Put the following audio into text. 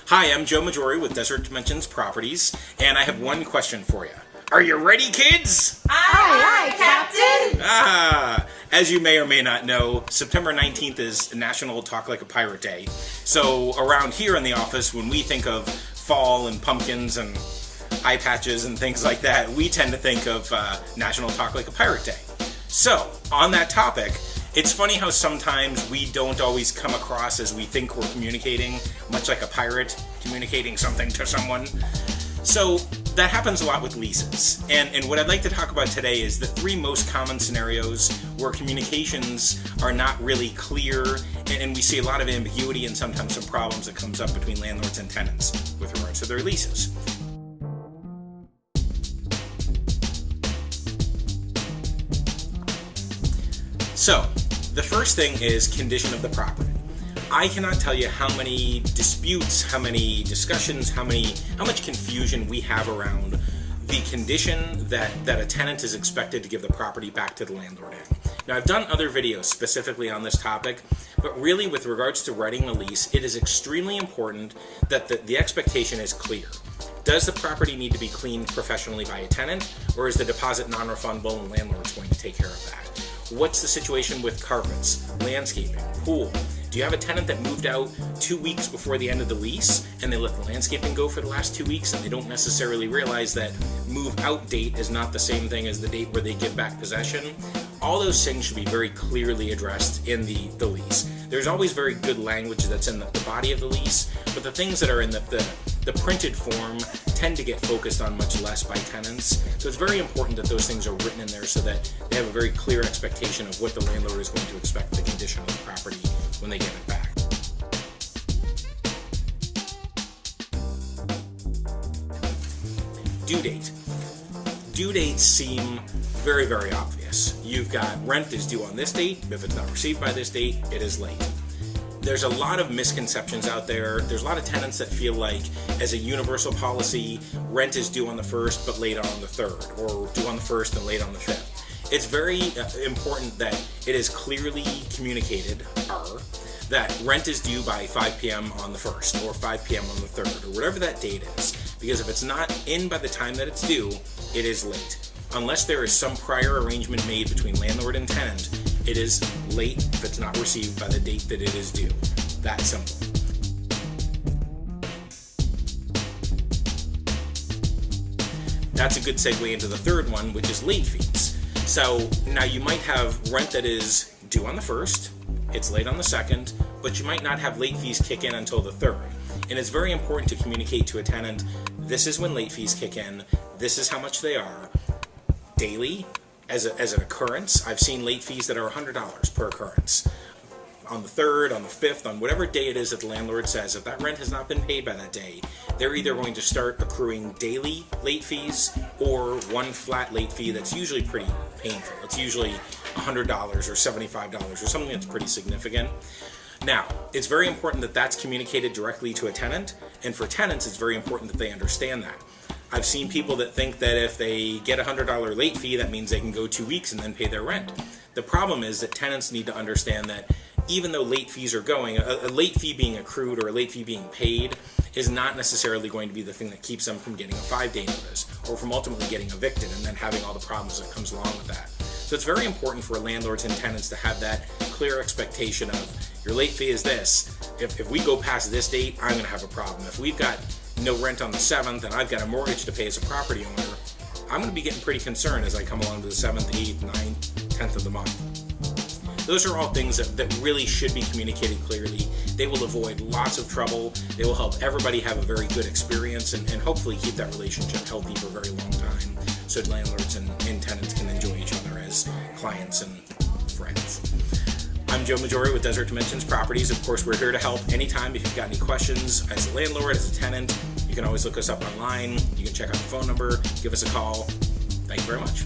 Hi, I'm Joe Maggiore with Desert Dimensions Properties, and I have one question for you. Are you ready, kids? Aye, aye, Captain! As you may or may not know, September 19th is National Talk Like a Pirate Day. So around here in the office, when we think of fall and pumpkins and eye patches and things like that, we tend to think of National Talk Like a Pirate Day. So, on that topic, it's funny how sometimes we don't always come across as we think we're communicating, much like a pirate communicating something to someone. So that happens a lot with leases. And what I'd like to talk about today is the three most common scenarios where communications are not really clear, and we see a lot of ambiguity and sometimes some problems that comes up between landlords and tenants with regards to their leases. So, the first thing is condition of the property. I cannot tell you how many disputes, how many discussions, how much confusion we have around the condition that a tenant is expected to give the property back to the landlord in. Now, I've done other videos specifically on this topic, but really with regards to writing a lease, it is extremely important that the expectation is clear. Does the property need to be cleaned professionally by a tenant, or is the deposit non-refundable and the landlord's going to take care of that? What's the situation with carpets, landscaping, pool? Do you have a tenant that moved out 2 weeks before the end of the lease and they let the landscaping go for the last 2 weeks and they don't necessarily realize that move out date is not the same thing as the date where they give back possession? All those things should be very clearly addressed in the lease. There's always very good language that's in the body of the lease, but the things that are in the printed form tend to get focused on much less by tenants. So it's very important that those things are written in there so that they have a very clear expectation of what the landlord is going to expect the condition of the property when they give it back. Due date. Due dates seem very, very obvious. You've got rent is due on this date. If it's not received by this date, it is late. There's a lot of misconceptions out there. There's a lot of tenants that feel like, as a universal policy, rent is due on the 1st but late on the 3rd, or due on the 1st and late on the 5th. It's very important that it is clearly communicated that rent is due by 5 p.m. on the 1st, or 5 p.m. on the 3rd, or whatever that date is. Because if it's not in by the time that it's due, it is late. Unless there is some prior arrangement made between landlord and tenant, it is late if it's not received by the date that it is due. That simple. That's a good segue into the third one, which is late fees. So now you might have rent that is due on the 1st, it's late on the 2nd, but you might not have late fees kick in until the 3rd. And it's very important to communicate to a tenant, this is when late fees kick in, this is how much they are. Daily, as an occurrence, I've seen late fees that are $100 per occurrence. On the 3rd, on the 5th, on whatever day it is that the landlord says, if that rent has not been paid by that day, they're either going to start accruing daily late fees or one flat late fee that's usually pretty painful. It's usually $100 or $75 or something that's pretty significant. Now, it's very important that that's communicated directly to a tenant, and for tenants, it's very important that they understand that. I've seen people that think that if they get a $100 late fee, that means they can go 2 weeks and then pay their rent. The problem is that tenants need to understand that even though late fees are going, a late fee being accrued or a late fee being paid is not necessarily going to be the thing that keeps them from getting a 5-day notice or from ultimately getting evicted and then having all the problems that comes along with that. So it's very important for landlords and tenants to have that clear expectation of your late fee is this. If we go past this date, I'm going to have a problem. If we've got no rent on the 7th and I've got a mortgage to pay as a property owner, I'm going to be getting pretty concerned as I come along to the 7th, 8th, 9th, 10th of the month. Those are all things that really should be communicated clearly. They will avoid lots of trouble. They will help everybody have a very good experience and hopefully keep that relationship healthy for a very long time so landlords and tenants can enjoy each other as clients and friends. I'm Joe Maggiore with Desert Dimensions Properties. Of course, we're here to help anytime if you've got any questions as a landlord, as a tenant. You can always look us up online. You can check out the phone number, give us a call. Thank you very much.